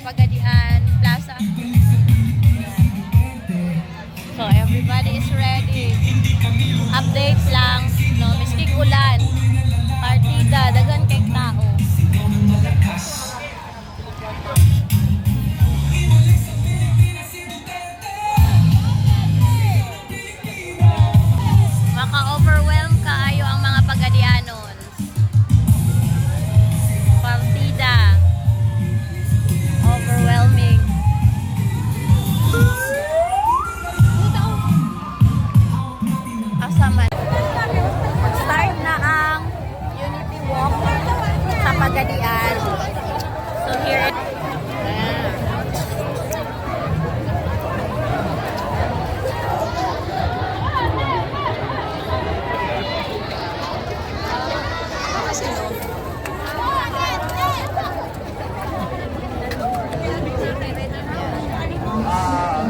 Pagadian Plaza. So everybody is ready. Update lang, no, miskig ulan. Partida, dagan kay tao. Maka-overwhelm kaayo ang mga Pagadianon. Partida. Overwhelming. Asaman. Start na ang Unity Walk sa Pagadian. So here it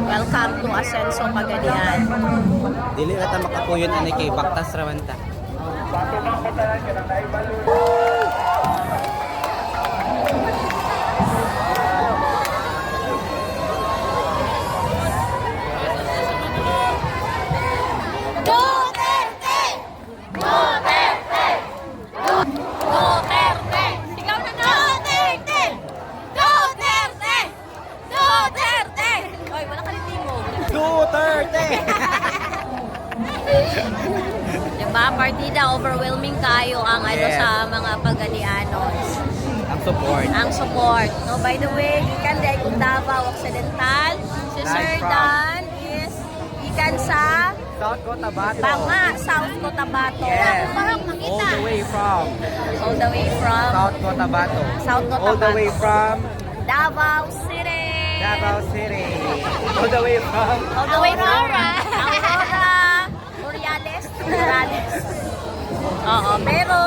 Welcome to Asenso Pagadian. Dili ata makapuyon ani kay Baktas Rawanta. Duterte! Duterte! Duterte! Sigaw na na! Duterte! Duterte! Duterte! Oy, wala ka rin mo. Duterte! Diba, partida, overwhelming kayo ang ano Yes. sa mga Pagadianos. Ang support. Ang support. No, by the way, ikan dahil kung Davao Occidental, si Nice Sir from. Dan is ikan sa South Cotabato. Banga, South Cotabato. Yes. Parang All makita. the way from All the way from South Cotabato. South Cotabato. All the way from Davao City. Davao City. All the way from All the way from Aurora. Orales. Oo, pero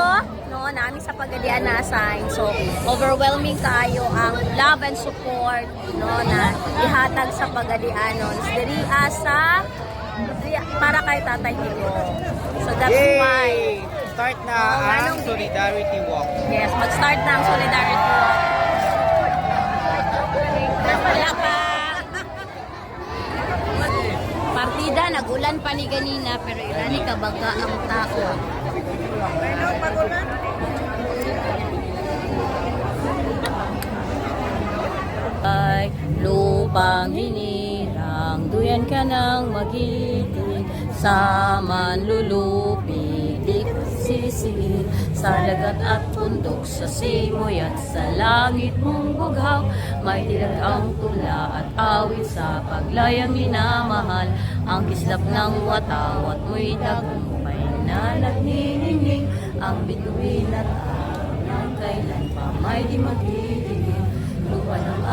no, namin sa Pagadian na assign. So, overwhelming kayo ang love and support no na ihatag sa Pagadianos. Diri sa para kay Tatay Hiro. So that's why. Yay! Start na Oh, ang anong- Solidarity Walk. Yes, mag-start na ang Solidarity Walk. Wala pa. Partida, nag-ulan pa ni ganina, pero irani kabaga ang tao. Ay, lupang hinirang, duyan ka ng magiting, sa manlulupi, di sisir, sa dagat at bundok, sa simoy at sa langit mong bughaw, may dilag ang tula at awit sa paglayang minamahal, ang kislap ng watawat mo'y tagumpay na nagniningning, ang bituin at ang kailan pa may di magdidilim, lupa ng